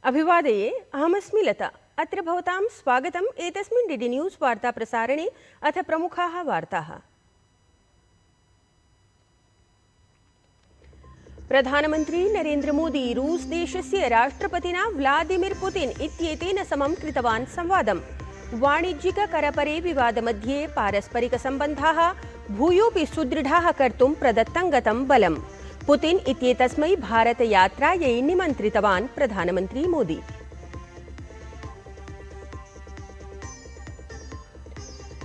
अभिवादये, अहमस्मि लता। अत्र भवतां स्वागतम् एतस्मिन् डीडी न्यूज़ वार्ता प्रसारणे। अथ प्रमुखाः वार्ताः। प्रधानमन्त्री नरेन्द्र मोदी रूस देशस्य राष्ट्रपतिना व्लादिमिर पुतिन इत्येतेन समं कृतवान् संवादम्। वाणिज्यिक करपरे विवादमध्ये पारस्परिकसम्बन्धाः भूयोऽपि सुदृढाः कर्तुं प्रदत्तं गतं बलम्। पुतिन इत्येतस्मै भारतयात्रायै निमन्त्रितवान् प्रधानमन्त्री मोदी।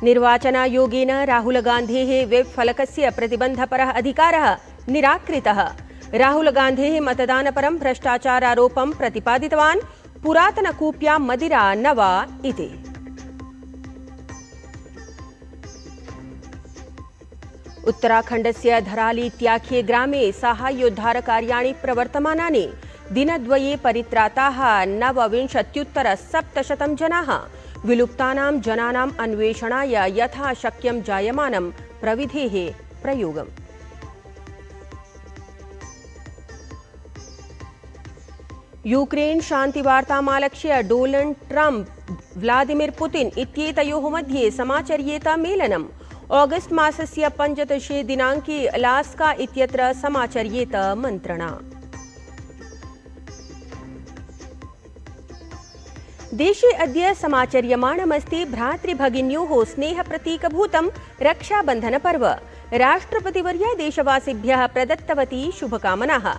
निर्वाचनायोगेन राहुल गान्धेः वेब फलकस्य प्रतिबन्धपरः अधिकारः निराकृतः। राहुल गान्धेः मतदानपरं भ्रष्टाचारारोपं प्रतिपादितवान्। पुरातनकूप्यां मदिरा न वा इति। उत्तराखण्डस्य धराली इत्याख्ये ग्रामे साहाय्योद्धारकार्याणि प्रवर्तमानानि। दिनद्वये परित्राताः 29,700 जनाः। विलुप्तानां जनानाम् अन्वेषणाय यथाशक्यं जायमानं प्रविधेः प्रयोगम्। यूक्रेन शान्तिवार्तामालक्ष्य डोनाल्ड ट्रम्प व्लादिमिर पुतिन इत्येतयोः मध्ये समाचर्येत मेलनम्। ऑगस्ट मासस्य 15 दिनाङ्के अलास्का इत्यत्र समाचर्येत मन्त्रणा। देशे अद्य समाचर्यमाणमस्ति भ्रातृभगिन्योः स्नेहप्रतीकभूतं रक्षाबन्धनपर्व। राष्ट्रपतिवर्या देशवासिभ्यः प्रदत्तवती शुभकामनाः।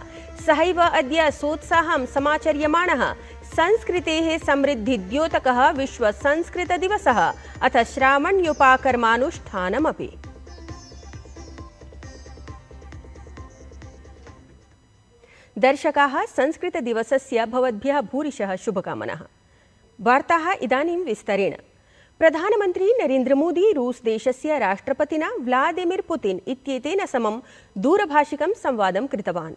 सहैव अद्य सोत्साहं समाचर्यमाणः संस्कृतेः समृद्धिद्योतकः विश्व संस्कृत दिवसः अथ श्रावण्योपाकर्मानुष्ठानमपि। दर्शकाः, संस्कृत दिवसस्य भवद्भ्यः भूरिशः शुभकामनाः। वार्ताः इदानीं विस्तरेण। प्रधानमन्त्री नरेन्द्र मोदी रूस देशस्य राष्ट्रपतिना व्लादिमिर पुतिन इत्येतेन समं दूरभाषिकं संवादं कृतवान्।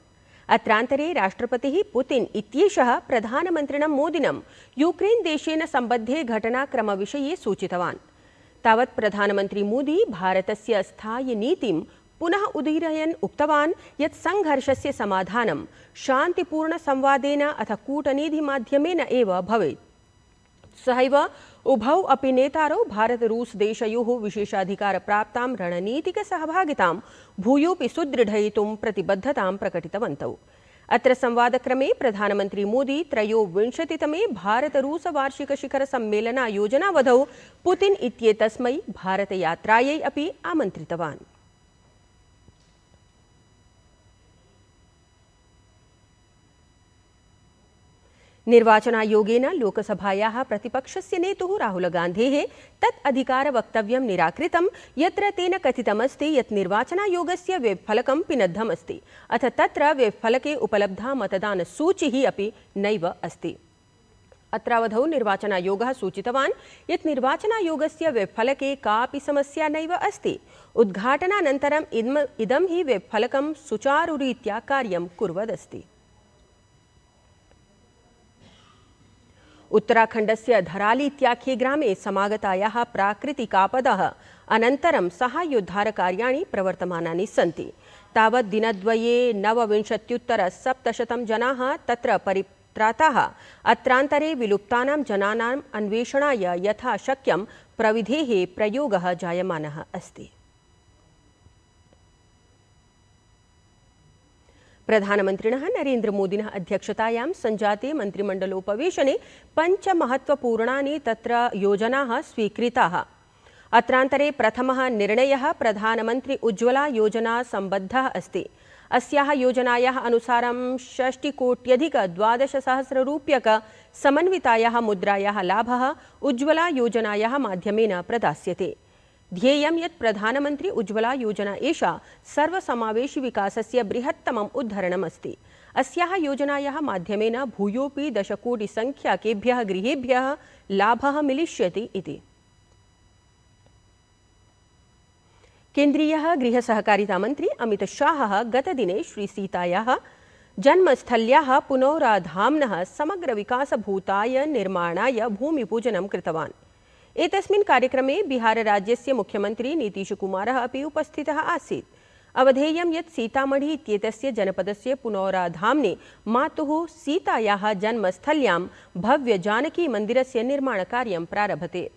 अत्रान्तरे राष्ट्रपतिः पुतिन इत्येषः प्रधानमन्त्रिणं मोदिनं यूक्रेन देशेन सम्बद्धे घटनाक्रमविषये सूचितवान्। तावत् प्रधानमन्त्री मोदी भारतस्य स्थायिनीतिं पुनः उदीरयन् उक्तवान् यत् संघर्षस्य समाधानं शान्तिपूर्णसंवादेन अथ कूटनीतिमाध्यमेन एव भवेत्। सहैव उभौ अपि नेतारौ भारत-रूस देशयोः विशेषाधिकारप्राप्तां रणनीतिकसहभागितां भूयोऽपि सुदृढयितुं प्रतिबद्धतां प्रकटितवन्तौ। अत्र संवादक्रमे प्रधानमन्त्री मोदी 23तमे भारत-रूस वार्षिकशिखरसम्मेलनायोजनावधौ पुतिन इत्येतस्मै भारतयात्रायै अपि आमन्त्रितवान्। निर्वाचनायोगेन लोकसभायाः प्रतिपक्षस्य नेतुः राहुल गान्धेः तत् अधिकारवक्तव्यं निराकृतं, यत्र तेन कथितमस्ति यत् निर्वाचनायोगस्य वेबफलकं पिनद्धमस्ति अथ तत्र वेबफलके उपलब्धा मतदानसूचिः अपि नैव अस्ति। अत्रावधौ निर्वाचनायोगः सूचितवान् यत् निर्वाचनायोगस्य वेबफलके कापि समस्या नैव अस्ति। उद्घाटनानन्तरम् इदं हि वेबफलकं सुचारुरीत्या कार्यं कुर्वदस्ति। उत्तराखण्डस्य धराली इत्याख्ये ग्रामे समागतायाः प्राकृतिकापदः अनन्तरं साहाय्योद्धारकार्याणि प्रवर्तमानानि सन्ति। तावत् दिनद्वये 29,700 जनाः तत्र परित्राताः। अत्रान्तरे विलुप्तानां जनानाम् अन्वेषणाय यथाशक्यं प्रविधेः प्रयोगः जायमानः अस्ति। प्रधानमन्त्रिणः नरेन्द्र मोदिनः अध्यक्षतायां सञ्जाते मन्त्रिमण्डलोपवेशने 5 महत्त्वपूर्णानि तत्र योजनाः स्वीकृताः। अत्रान्तरे प्रथमः निर्णयः प्रधानमन्त्री उज्ज्वला योजना सम्बद्धः अस्ति। अस्याः योजनायाः अनुसारं 60,12,00,000 समन्वितायाः मुद्रायाः लाभः उज्ज्वला योजनायाः माध्यमेन प्रदास्यते। ध्येयं यत् प्रधानमन्त्री उज्ज्वला योजना एषा सर्वसमावेशि विकासस्य बृहत्तमम् उद्धरणमस्ति। अस्याः योजनायाः माध्यमेन भूयोऽपि 10 कोटि संख्याकेभ्यः गृहेभ्यः लाभः मिलिष्यति इति। केन्द्रीयः गृहसहकारितामन्त्री अमित शाहः गतदिने श्रीसीतायाः जन्मस्थल्याः पुनौराधाम्नः समग्रविकासभूताय निर्माणाय भूमिपूजनं कृतवान्। एतस्मिन् कार्यक्रमे बिहारराज्यस्य मुख्यमन्त्री नीतीशकुमारः अपि उपस्थितः आसीत्। अवधेयं यत् सीतामढ़ी इत्येतस्य जनपदस्य पुनौराधाम्ने मातुः सीतायाः जन्मस्थल्यां भव्य जानकी मन्दिरस्य निर्माणकार्यं प्रारभते।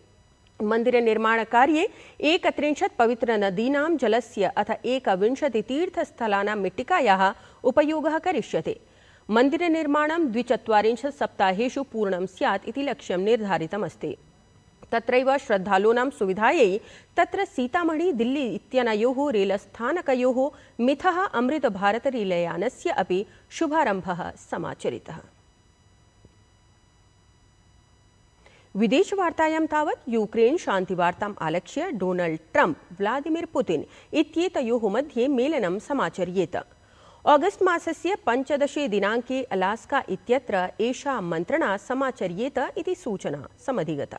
मन्दिरनिर्माणकार्ये 31 पवित्रनदीनां जलस्य अथ 21 तीर्थस्थलानां मृत्तिकायाः उपयोगः करिष्यते। मन्दिरनिर्माणं 2-4 सप्ताहेषु पूर्णं स्यात् इति लक्ष्यं निर्धारितमस्ति। तत्रैव श्रद्धालूनां सुविधायै तत्र सीतामढ़ी दिल्ली इत्यनयोः रेलस्थानकयोः मिथः अमृतभारत रेलयानस्य अपि शुभारम्भः समाचरितः। विदेशवार्तायां तावत् यूक्रेन शान्तिवार्ताम् आलक्ष्य डोनाल्ड ट्रम्प व्लादिमीर पुतिन इत्येतयोः मध्ये मेलनं समाचर्येत। ऑगस्ट मासस्य 15 दिनाङ्के अलास्का इत्यत्र एषा मन्त्रणा समाचर्येत इति सूचना समधिगता।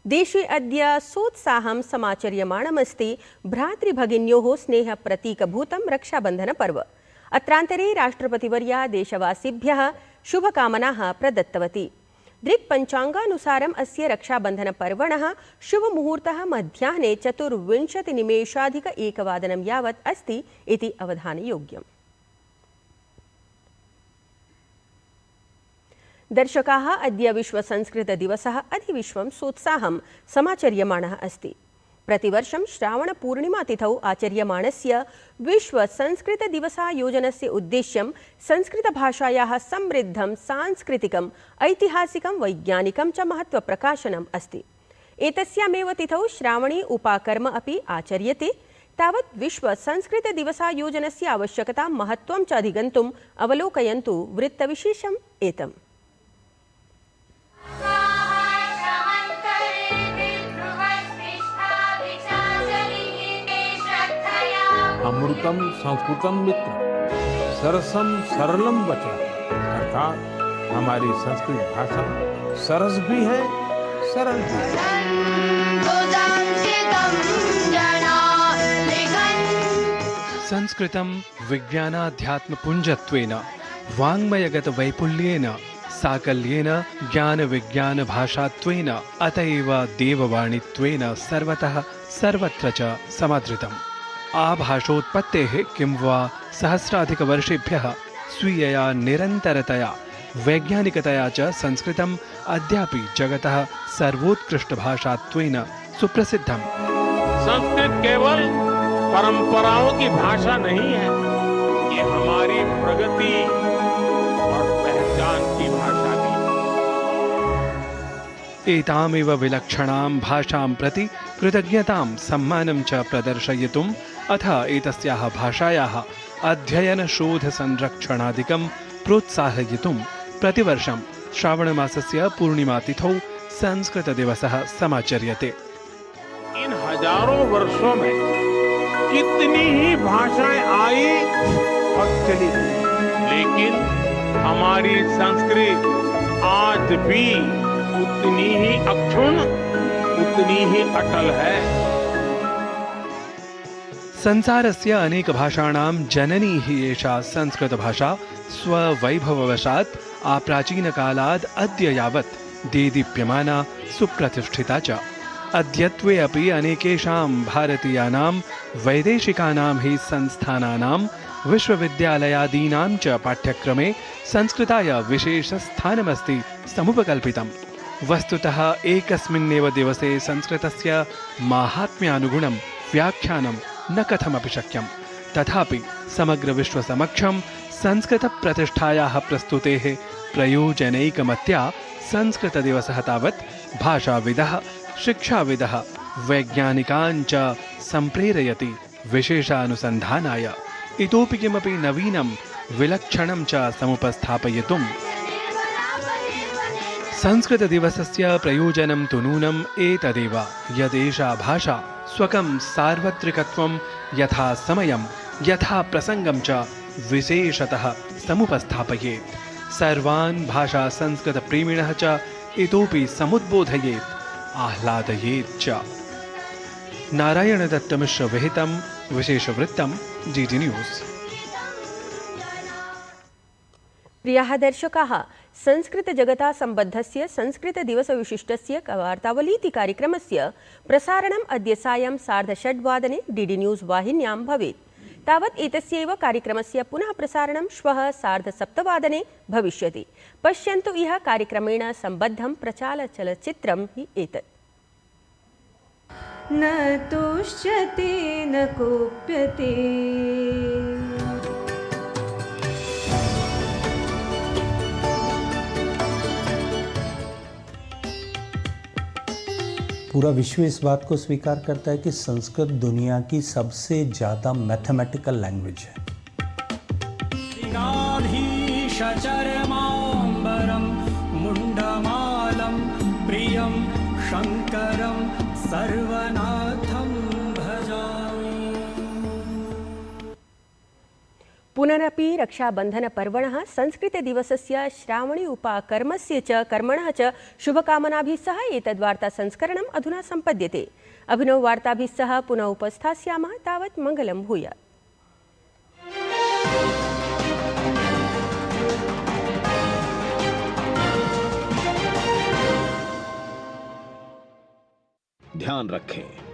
देशे अद्य सोत्साहं समाचर्यमाणमस्ति भ्रातृभगिन्योः स्नेहप्रतीकभूतं रक्षाबन्धनपर्व। अत्रान्तरे राष्ट्रपतिवर्या देशवासिभ्यः शुभकामनाः प्रदत्तवती। दृक्पञ्चाङ्गानुसारम् अस्य रक्षाबन्धनपर्वणः शुभमुहूर्तः मध्याह्ने 24 निमेषाधिक 1 वादनं यावत् अस्ति इति अवधानयोग्यम्। दर्शकाः, अद्य विश्वसंस्कृतदिवसः अधिविश्वं सोत्साहं समाचर्यमाणः अस्ति। प्रतिवर्षं श्रावणपूर्णिमातिथौ आचर्यमाणस्य विश्वसंस्कृतदिवसायोजनस्य उद्देश्यं संस्कृतभाषायाः समृद्धं सांस्कृतिकम्, ऐतिहासिकं, वैज्ञानिकं च महत्त्वप्रकाशनम् अस्ति। एतस्यामेव तिथौ श्रावणी उपाकर्म अपि आचर्यते। तावत् विश्वसंस्कृतदिवसायोजनस्य आवश्यकतां, महत्त्वं च अधिगन्तुम् अवलोकयन्तु वृत्तविशेषम् एतम्। अमृतम संस्कृतम मित्र सरसम सरलम वचन, अर्थात हमारी संस्कृत भाषा सरस भी है, सरल भी है। संस्कृतं विज्ञानाध्यात्म पुंजत्वेन वाङ्मयगत वैपुल्येन साकल्येन ज्ञान विज्ञान भाषात्वेन अतएव देववाणीत्वेन सर्वतः सर्वत्र च समादृतम्। आभाषोत्पत्तेः किं वा सहस्राधिकवर्षेभ्यः स्वीयया निरन्तरतया वैज्ञानिकतया च संस्कृतम् अद्यापि जगतः सर्वोत्कृष्टभाषात्वेन सुप्रसिद्धम्। संस्कृत केवल परंपराओं की भाषा नहीं है, ये हमारी प्रगति और पहचान की भाषा भी। एतामेव विलक्षणां भाषां प्रति कृतज्ञतां सम्मानं च प्रदर्शयितुम् अथ एतस्याः भाषायाः अध्ययन शोध संरक्षणादिकं प्रोत्साहयितुं प्रतिवर्षं श्रावणमासस्य पूर्णिमातिथौ संस्कृतदिवसः समाचर्यते। इन हजारों वर्षों में कितनी ही भाषाएं आई और चली गई, लेकिन हमारी संस्कृत आज भी उतनी ही अक्षुण्ण, उतनी ही अटल है। संसारस्य अनेक भाषाणां जननी हि एषा संस्कृतभाषा स्ववैभववशात् आप्राचीनकालाद् अद्य यावत् देदीप्यमाना सुप्रतिष्ठिता च। अद्यत्वे अपि अनेकेषां भारतीयानां वैदेशिकानां हि संस्थानानां विश्वविद्यालयादीनां च पाठ्यक्रमे संस्कृताय विशेषस्थानमस्ति समुपकल्पितम्। वस्तुतः एकस्मिन्नेव दिवसे संस्कृतस्य माहात्म्यानुगुणं व्याख्यानं न कथमपि शक्यं। तथापि समग्र विश्वसमक्षं संस्कृतप्रतिष्ठायाः प्रस्तुतेः प्रयोजनैकमत्या संस्कृतदिवसः तावत् भाषाविदः, शिक्षाविदः, वैज्ञानिकान् च सम्प्रेरयति विशेषानुसन्धानाय, इतोपि किमपि नवीनं विलक्षणं च समुपस्थापयितुम्। संस्कृतदिवसस्य प्रयोजनं तु नूनम् एतदेव यदेषा भाषा स्वकं सार्वत्रिकत्वं यथा समयं यथा प्रसंगं च विशेषतः समुपस्थापयेत्। सर्वान् भाषा संस्कृतप्रेमिणः च इतोपि समुद्बोधयेत्, आह्लादयेत् च। नारायणदत्तमिश्र विहितं विशेषवृत्तं GT न्यूज़। प्रियाः दर्शकाः, संस्कृतजगता सम्बद्धस्य संस्कृतदिवसविशिष्टस्य वार्तावलीति कार्यक्रमस्य प्रसारणम् अद्य सायं 6:30 DD न्यूज़ वाहिन्यां भवेत्। तावत् एतस्यैव कार्यक्रमस्य पुनः प्रसारणं श्वः 7:30 भविष्यति। पश्यन्तु इह कार्यक्रमेण सम्बद्धं प्रचालचलच्चित्रं हि एतत्। न तुष्यति न कुप्यते। पूरा विश्व इस बात को स्वीकार करता है कि संस्कृत दुनिया की सबसे ज़्यादा मैथमेटिकल लैंग्वेज है। चरमांबरम मुंडमालम प्रियम शंकरम सर्वनाथम भजामि। पुनरपि रक्षाबन्धनपर्वणः संस्कृतदिवसस्य श्रावणी उपाकर्मस्य च कर्मणः च शुभकामनाभिः सह एतद्वार्तासंस्करणम् अधुना सम्पद्यते। अभिनववार्ताभिः सह पुनः उपस्थास्यामः। तावत् मङ्गलं भूयात्। ध्यान रखें।